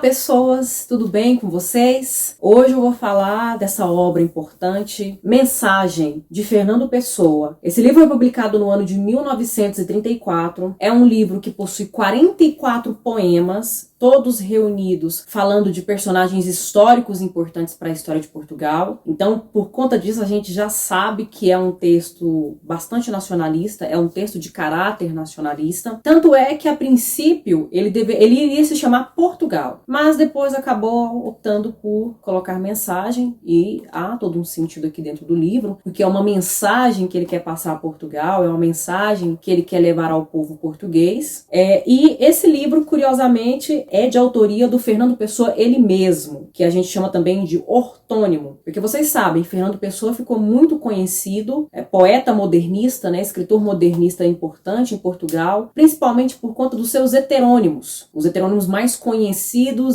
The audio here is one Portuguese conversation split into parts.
pessoas, tudo bem com vocês? Hoje eu vou falar dessa obra importante, Mensagem, de Fernando Pessoa. Esse livro foi publicado no ano de 1934. É um livro que possui 44 poemas, todos reunidos falando de personagens históricos importantes para a história de Portugal. Então, por conta disso, a gente já sabe que é um texto bastante nacionalista, é um texto de caráter nacionalista. Tanto é que, a princípio, ele iria se chamar Portugal, mas depois acabou optando por colocar mensagem, e há todo um sentido aqui dentro do livro, porque é uma mensagem que ele quer passar a Portugal, é uma mensagem que ele quer levar ao povo português. E esse livro, curiosamente, é de autoria do Fernando Pessoa ele mesmo, que a gente chama também de ortônimo, porque vocês sabem, Fernando Pessoa ficou muito conhecido, poeta modernista, escritor modernista importante em Portugal, principalmente por conta dos seus heterônimos. Os heterônimos mais conhecidos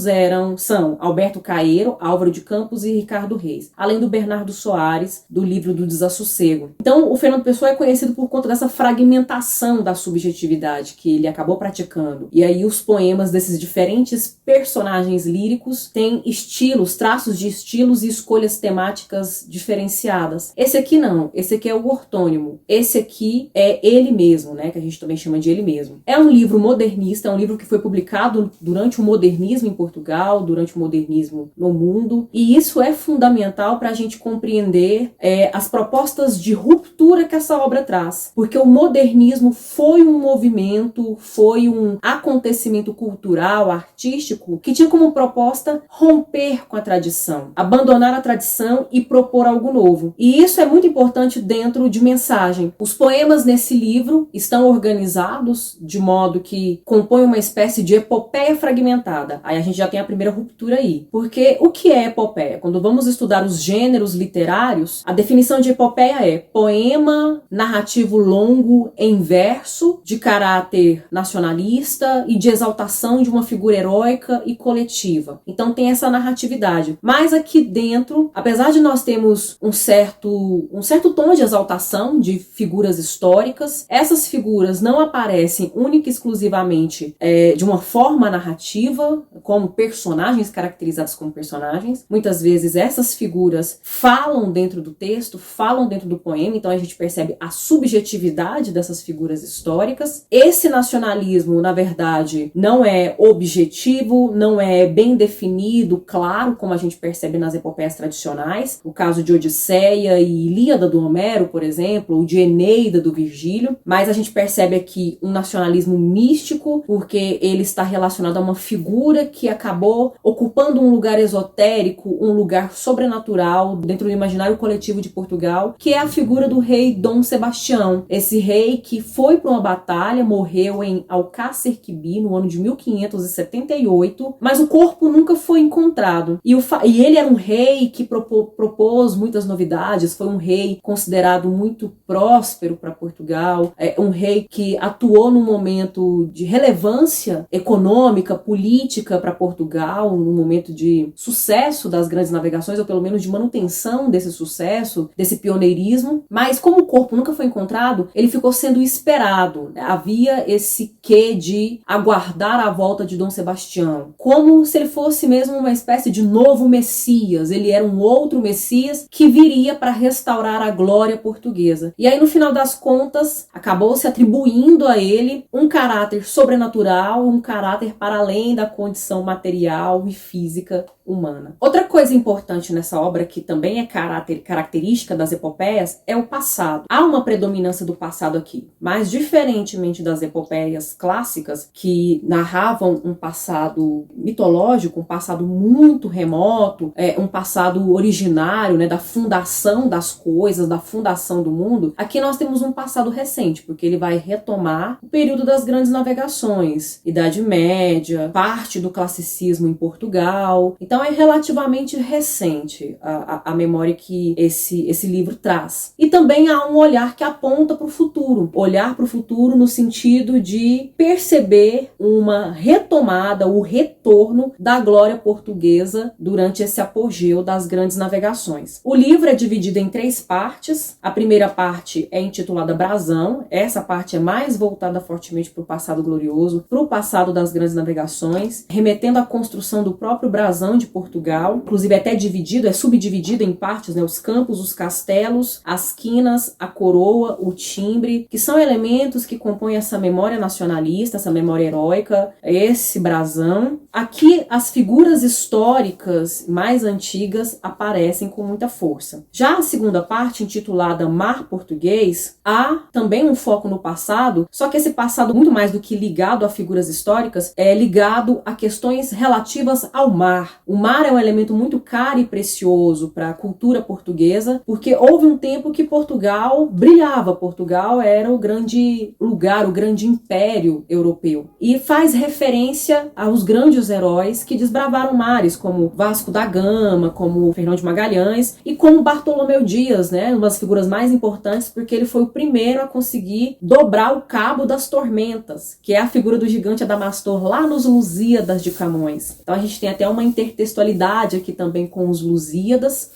são Alberto Caeiro, Álvaro de Campos e Ricardo Reis, além do Bernardo Soares, do livro do Desassossego. Então, o Fernando Pessoa é conhecido por conta dessa fragmentação da subjetividade que ele acabou praticando. E aí os poemas desses diferentes personagens líricos têm estilos, traços de estilos e escolhas temáticas diferenciadas. Esse aqui não, esse aqui é o ortônimo. Esse aqui é ele mesmo, que a gente também chama de ele mesmo. É um livro modernista, é um livro que foi publicado durante o modernismo em Portugal, durante o modernismo no mundo, e isso é fundamental para a gente compreender as propostas de ruptura que essa obra traz, porque o modernismo foi um movimento, foi um acontecimento cultural, artístico, que tinha como proposta romper com a tradição, abandonar a tradição e propor algo novo. E isso é muito importante dentro de Mensagem. Os poemas nesse livro estão organizados de modo que compõem uma espécie de epopeia fragmentada. Aí a gente já tem a primeira ruptura aí. Porque o que é epopeia? Quando vamos estudar os gêneros literários, a definição de epopeia é poema narrativo longo em verso, de caráter nacionalista e de exaltação de uma figura heróica e coletiva. Então tem essa narratividade. Mas aqui dentro, apesar de nós termos um certo tom de exaltação de figuras históricas, essas figuras não aparecem única e exclusivamente de uma forma narrativa, como personagens caracterizados como personagens. Muitas vezes essas figuras falam dentro do texto, falam dentro do poema, então a gente percebe a subjetividade dessas figuras históricas. Esse nacionalismo, na verdade, não é objetivo, não é bem definido, claro, como a gente percebe nas epopeias tradicionais, o caso de Odisseia e Ilíada do Homero, por exemplo, ou de Eneida do Virgílio, mas a gente percebe aqui um nacionalismo místico, porque ele está relacionado a uma figura que acabou ocupando um lugar esotérico, um lugar sobrenatural dentro do imaginário coletivo de Portugal, que é a figura do rei Dom Sebastião, esse rei que foi para uma batalha, morreu em Alcácer Quibir no ano de 1578, mas o corpo nunca foi encontrado. E ele era um rei que propôs muitas novidades, foi um rei considerado muito próspero para Portugal, um rei que atuou num momento de relevância econômica, política para Portugal, num momento de sucesso das grandes navegações, ou pelo menos de manutenção desse sucesso, desse pioneirismo, mas como o corpo nunca foi encontrado, ele ficou sendo esperado. Havia esse quê de aguardar a volta de Dom Sebastião, como se ele fosse mesmo uma espécie de novo Messias. Ele era um outro Messias que viria para restaurar a glória portuguesa. E aí, no final das contas, acabou se atribuindo a ele um caráter sobrenatural, um caráter para além da condição material e física humana. Outra coisa importante nessa obra, que também é característica das epopeias, é o passado. Há uma predominância do passado aqui, mas diferentemente das epopeias clássicas, que narravam um passado mitológico, um passado muito remoto, um passado originário, da fundação das coisas, da fundação do mundo, aqui nós temos um passado recente, porque ele vai retomar o período das grandes navegações, Idade Média, parte do classicismo em Portugal. Então é relativamente recente a memória que esse livro traz. E também há um olhar que aponta para o futuro, olhar para o futuro no sentido de perceber uma retomada, o retorno da glória portuguesa durante esse apogeu das grandes navegações. O livro é dividido em 3 partes. A primeira parte é intitulada Brasão. Essa parte é mais voltada fortemente para o passado glorioso, para o passado das grandes navegações, remetendo remetendo à construção do próprio brasão de Portugal, inclusive até dividido, é subdividido em partes, né? Os campos, os castelos, as quinas, a coroa, o timbre, que são elementos que compõem essa memória nacionalista, essa memória heróica, esse brasão. Aqui as figuras históricas mais antigas aparecem com muita força. Já a segunda parte, intitulada Mar Português, há também um foco no passado, só que esse passado, muito mais do que ligado a figuras históricas, é ligado a questões relativas ao mar. O mar é um elemento muito caro e precioso para a cultura portuguesa, porque houve um tempo que Portugal brilhava. Portugal era o grande lugar, o grande império europeu. E faz referência aos grandes heróis que desbravaram mares, como Vasco da Gama, como Fernão de Magalhães e como Bartolomeu Dias, né? Uma das figuras mais importantes, porque ele foi o primeiro a conseguir dobrar o Cabo das Tormentas, que é a figura do gigante Adamastor lá nos Lusíadas de Camões. Então a gente tem até uma intertextualidade aqui também com os Lusíadas.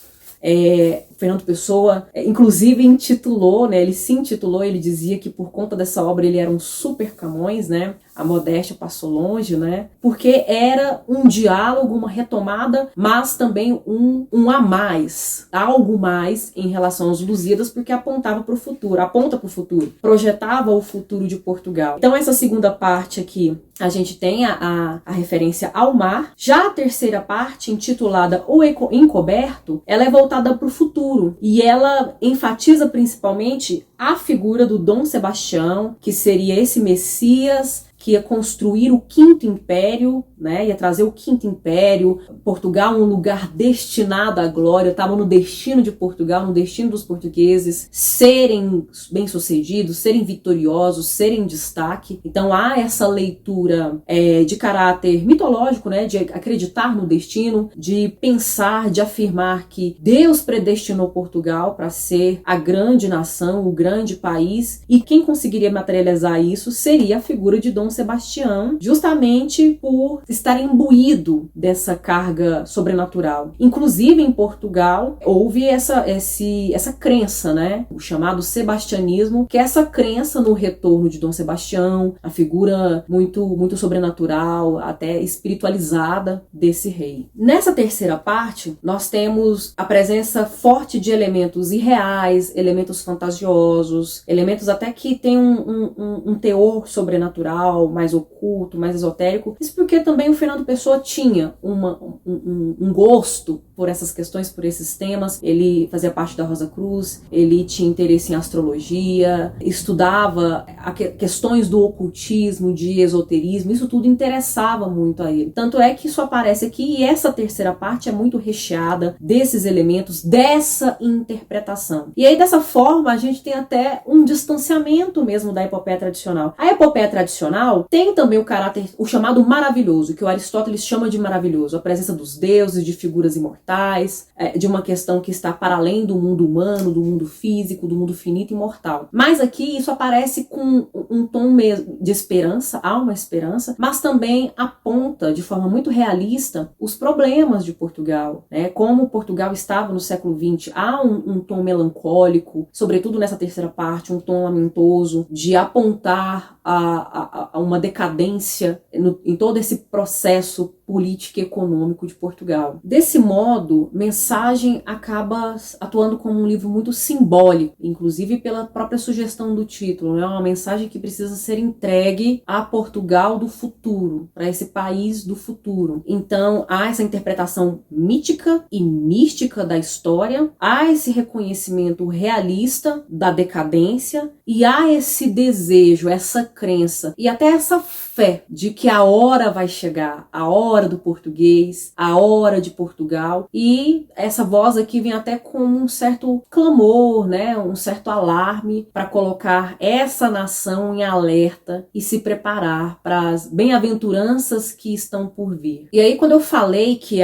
Fernando Pessoa, inclusive, intitulou, né? Ele se intitulou, ele dizia que por conta dessa obra ele era um super Camões, né? A modéstia passou longe, né? Porque era um diálogo, uma retomada, mas também um a mais, algo mais em relação aos Lusíadas, porque apontava para o futuro, aponta para o futuro, projetava o futuro de Portugal. Então essa segunda parte aqui, a gente tem a referência ao mar. Já a terceira parte, intitulada O Encoberto, ela é voltada para o futuro e ela enfatiza principalmente a figura do Dom Sebastião, que seria esse Messias que ia construir o Quinto Império, né? Ia trazer o Quinto Império, Portugal um lugar destinado à glória, estava no destino de Portugal, no destino dos portugueses serem bem-sucedidos, serem vitoriosos, serem destaque. Então há essa leitura de caráter mitológico, né? De acreditar no destino, de pensar, de afirmar que Deus predestinou Portugal para ser a grande nação, o grande país, e quem conseguiria materializar isso seria a figura de Dom Sebastião, justamente por estar imbuído dessa carga sobrenatural. Inclusive em Portugal houve essa crença, né? O chamado sebastianismo, que é essa crença no retorno de Dom Sebastião, a figura muito sobrenatural, até espiritualizada desse rei. Nessa terceira parte, nós temos a presença forte de elementos irreais, elementos fantasiosos, elementos até que têm um teor sobrenatural, mais oculto, mais esotérico. Isso porque também o Fernando Pessoa tinha um gosto por essas questões, por esses temas. Ele fazia parte da Rosa Cruz, ele tinha interesse em astrologia, estudava questões do ocultismo, de esoterismo, isso tudo interessava muito a ele. Tanto é que isso aparece aqui, e essa terceira parte é muito recheada desses elementos, dessa interpretação. E aí, dessa forma, a gente tem até um distanciamento mesmo da epopeia tradicional. A epopeia tradicional tem também o caráter, o chamado maravilhoso, que o Aristóteles chama de maravilhoso, a presença dos deuses, de figuras imortais, de uma questão que está para além do mundo humano, do mundo físico, do mundo finito e mortal. Mas aqui isso aparece com um tom mesmo de esperança, há uma esperança, mas também aponta de forma muito realista os problemas de Portugal, né? Como Portugal estava no século XX, há um tom melancólico, sobretudo nessa terceira parte, um tom lamentoso, de apontar a uma decadência em todo esse processo político e econômico de Portugal. Desse modo, Mensagem acaba atuando como um livro muito simbólico, inclusive pela própria sugestão do título. É uma mensagem que precisa ser entregue a Portugal do futuro, para esse país do futuro. Então, há essa interpretação mítica e mística da história, há esse reconhecimento realista da decadência e há esse desejo, essa crença e até essa fé de que a hora vai chegar, a hora do português, a hora de Portugal. E essa voz aqui vem até com um certo clamor, né, um certo alarme para colocar essa nação em alerta e se preparar para as bem-aventuranças que estão por vir. E aí, quando eu falei que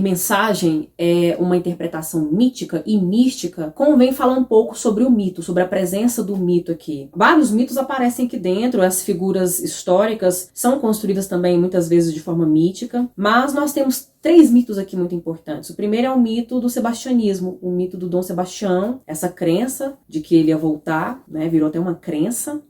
Mensagem é uma interpretação mítica e mística, convém falar um pouco sobre o mito, sobre a presença do mito aqui. Vários mitos aparecem aqui dentro, as figuras históricas são construídas também muitas vezes de forma mítica, mas nós temos três mitos aqui muito importantes. O primeiro é o mito do sebastianismo, o mito do Dom Sebastião, essa crença de que ele ia voltar, né? Virou até uma crença.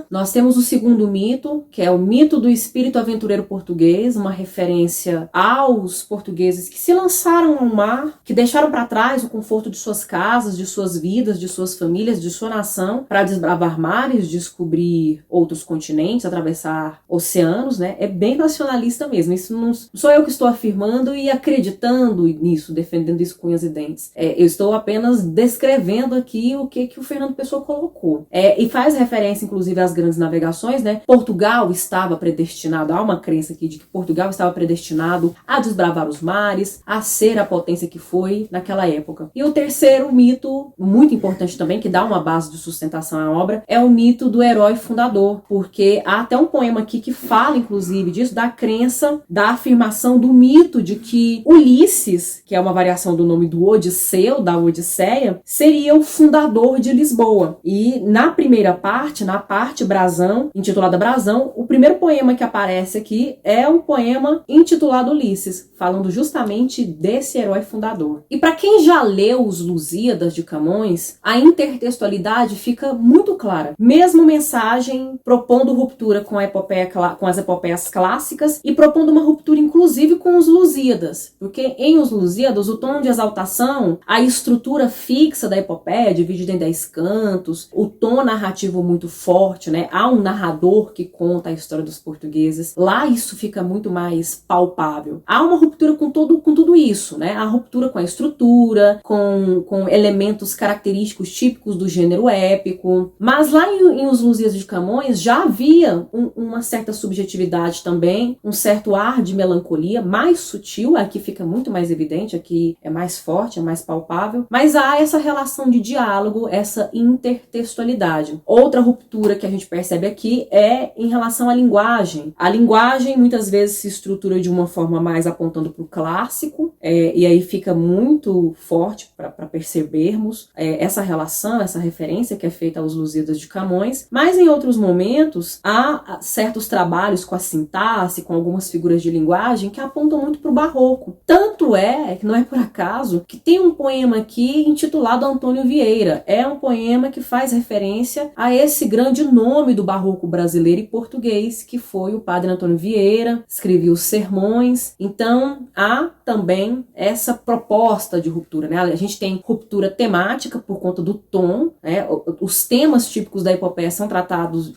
Nós temos o segundo mito, que é o mito do espírito aventureiro português, uma referência aos portugueses que se lançaram ao mar, que deixaram para trás o conforto de suas casas, de suas vidas, de suas famílias, de sua nação, para desbravar mares, descobrir outros continentes, atravessar oceanos, né? É bem nacionalista mesmo. Isso não sou eu que estou afirmando e acreditando nisso, defendendo isso com unhas e dentes. Eu estou apenas descrevendo aqui o que o Fernando Pessoa colocou. E faz referência, inclusive, às grandes navegações, né? Portugal estava predestinado, há uma crença aqui de que Portugal estava predestinado a desbravar os mares, a ser a potência que foi naquela época. E o terceiro mito, muito importante também, que dá uma base de sustentação à obra, é o mito do herói fundador, porque há até um poema aqui que fala, inclusive, disso, da crença, da afirmação do mito de que Ulisses, que é uma variação do nome do Odisseu, da Odisseia, seria o fundador de Lisboa. E na primeira parte, na parte Brasão, intitulada Brasão, o primeiro poema que aparece aqui é um poema intitulado Ulisses, falando justamente desse herói fundador. E para quem já leu os Lusíadas de Camões, a intertextualidade fica muito clara. Mesmo mensagem propondo ruptura com as epopeias clássicas e propondo uma ruptura inclusive com os Lusíadas, porque em os Lusíadas o tom de exaltação, a estrutura fixa da epopeia, dividida em 10 cantos, o tom narrativo muito forte, né? Há um narrador que conta a história dos portugueses. Lá isso fica muito mais palpável. Há uma ruptura com tudo isso, né? A ruptura com a estrutura, com elementos característicos típicos do gênero épico. Mas lá em Os Lusíadas de Camões já havia uma certa subjetividade também, um certo ar de melancolia, mais sutil, aqui fica muito mais evidente, aqui é mais forte, é mais palpável, mas há essa relação de diálogo, essa intertextualidade. Outra ruptura que a gente percebe aqui é em relação à linguagem. A linguagem muitas vezes se estrutura de uma forma mais apontando para o clássico, e aí fica muito forte para percebermos essa relação, essa referência que é feita aos Lusíadas de Camões, mas em outros momentos há certos trabalhos com a sintaxe, com algumas figuras de linguagem que apontam muito para o barroco. Tanto é, que não é por acaso, que tem um poema aqui intitulado Antônio Vieira. É um poema que faz referência a esse grande nome do barroco brasileiro e português, que foi o padre Antônio Vieira, escrevia os sermões. Então, há também essa proposta de ruptura, né? A gente tem ruptura temática por conta do tom, né? Os temas típicos da epopeia são tratados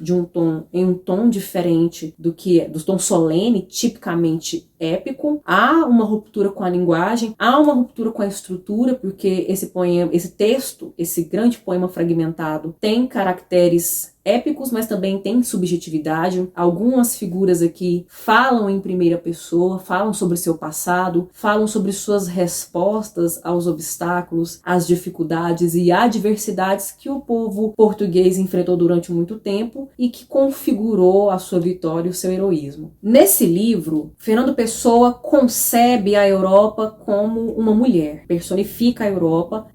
em um tom diferente do tom solene, tipicamente épico. Há uma ruptura com a linguagem, há uma ruptura com a estrutura, porque esse texto, esse grande poema fragmentado, tem caracteres épicos, mas também tem subjetividade. Algumas figuras aqui falam em primeira pessoa, falam sobre seu passado, falam sobre suas respostas aos obstáculos, às dificuldades e adversidades que o povo português enfrentou durante muito tempo e que configurou a sua vitória e o seu heroísmo. Nesse livro, Fernando Pessoa concebe a Europa como uma mulher, personifica a Europa,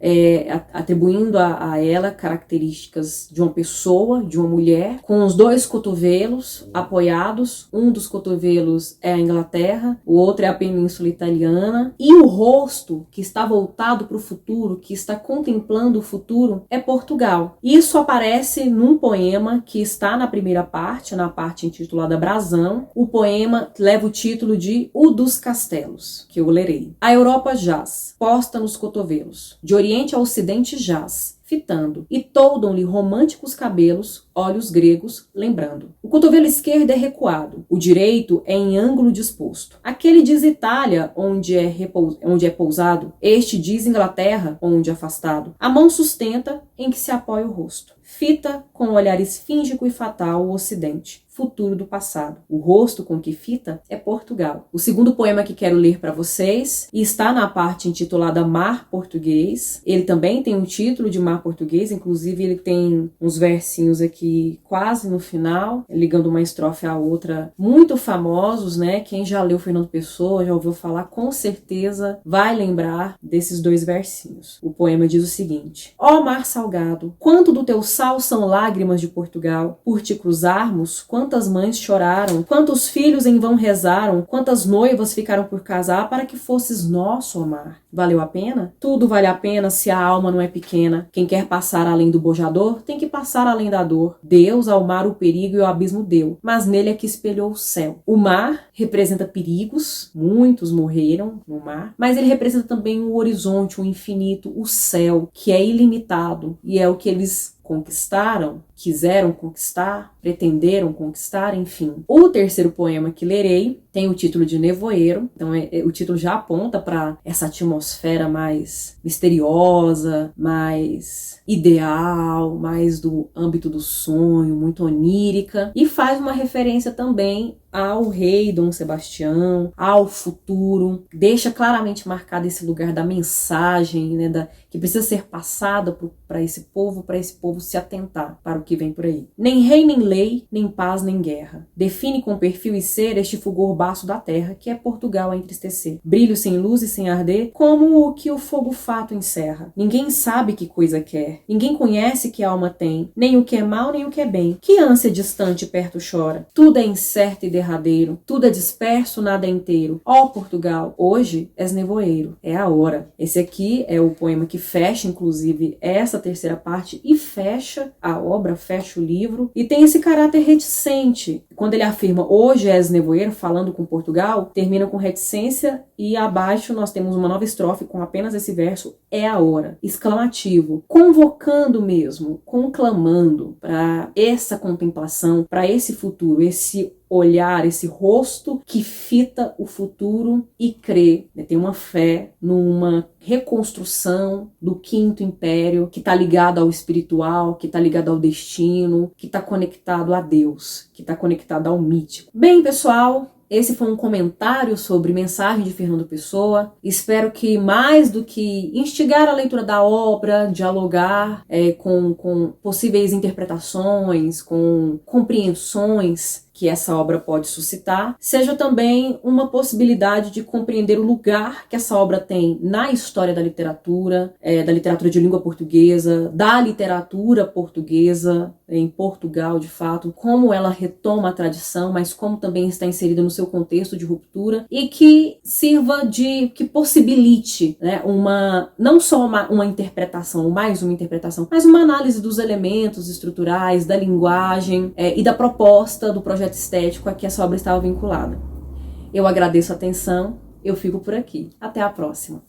atribuindo a ela características de uma pessoa, de uma mulher, com os dois cotovelos apoiados. Um dos cotovelos é a Inglaterra, o outro é a Península Italiana, e o rosto que está voltado para o futuro, que está contemplando o futuro, é Portugal. Isso aparece num poema que está na primeira parte, na parte intitulada Brasão. O poema leva o título de O dos Castelos, que eu lerei. A Europa jaz, posta nos cotovelos, de oriente a ocidente jaz, fitando, e toldam-lhe românticos cabelos, olhos gregos, lembrando. O cotovelo esquerdo é recuado, o direito é em ângulo disposto. Aquele diz Itália, onde é pousado, este diz Inglaterra, onde afastado. A mão sustenta, em que se apoia o rosto. Fita, com olhar esfíngico e fatal, o ocidente, futuro do passado. O rosto com que fita é Portugal. O segundo poema que quero ler para vocês está na parte intitulada Mar Português. Ele também tem um título de Mar Português, inclusive ele tem uns versinhos aqui quase no final, ligando uma estrofe à outra, muito famosos, né? Quem já leu Fernando Pessoa, já ouviu falar, com certeza vai lembrar desses dois versinhos. O poema diz o seguinte: Ó mar salgado, quanto do teu sal são lágrimas de Portugal, por te cruzarmos, quanto quantas mães choraram, quantos filhos em vão rezaram, quantas noivas ficaram por casar para que fosses nosso, ó mar. Valeu a pena? Tudo vale a pena se a alma não é pequena. Quem quer passar além do bojador, tem que passar além da dor. Deus ao mar o perigo e o abismo deu, mas nele é que espelhou o céu. O mar representa perigos, muitos morreram no mar, mas ele representa também o horizonte, o infinito, o céu, que é ilimitado, e é o que eles conquistaram, quiseram conquistar, pretenderam conquistar, enfim. O terceiro poema que lerei tem o título de Nevoeiro, então o título já aponta para essa atmosfera mais misteriosa, mais ideal, mais do âmbito do sonho, muito onírica, e faz uma referência também ao rei Dom Sebastião, ao futuro, deixa claramente marcado esse lugar da mensagem, né, que precisa ser passada para esse povo se atentar para o que vem por aí. Nem rei, nem lei, nem paz, nem guerra. Define com perfil e ser este fulgor baço da terra, que é Portugal a entristecer. Brilho sem luz e sem arder, como o que o fogo fato encerra. Ninguém sabe que coisa quer, ninguém conhece que alma tem, nem o que é mal, nem o que é bem. Que ânsia distante perto chora. Tudo é incerto e derradeiro, tudo é disperso, nada é inteiro. Ó Portugal, hoje és nevoeiro, é a hora. Esse aqui é o poema que fecha, inclusive, essa terceira parte e fecha a obra, fecha o livro, e tem esse caráter reticente. Quando ele afirma hoje és nevoeiro, falando com Portugal, termina com reticência e abaixo nós temos uma nova estrofe com apenas esse verso, é a hora, exclamativo, convocando mesmo, conclamando para essa contemplação, para esse futuro, esse olhar, esse rosto que fita o futuro e crê, né? Tem uma fé numa reconstrução do Quinto Império que está ligado ao espiritual, que está ligado ao destino, que está conectado a Deus, que está conectado ao mítico. Bem, pessoal, esse foi um comentário sobre Mensagem de Fernando Pessoa. Espero que mais do que instigar a leitura da obra, dialogar com possíveis interpretações, com compreensões que essa obra pode suscitar, seja também uma possibilidade de compreender o lugar que essa obra tem na história da literatura de língua portuguesa, da literatura portuguesa em Portugal, de fato, como ela retoma a tradição, mas como também está inserida no seu contexto de ruptura, e que sirva que possibilite, né, não só uma interpretação, mais uma interpretação, mas uma análise dos elementos estruturais, da linguagem e da proposta do projeto estético a que essa obra estava vinculada. Eu agradeço a atenção, eu fico por aqui. Até a próxima.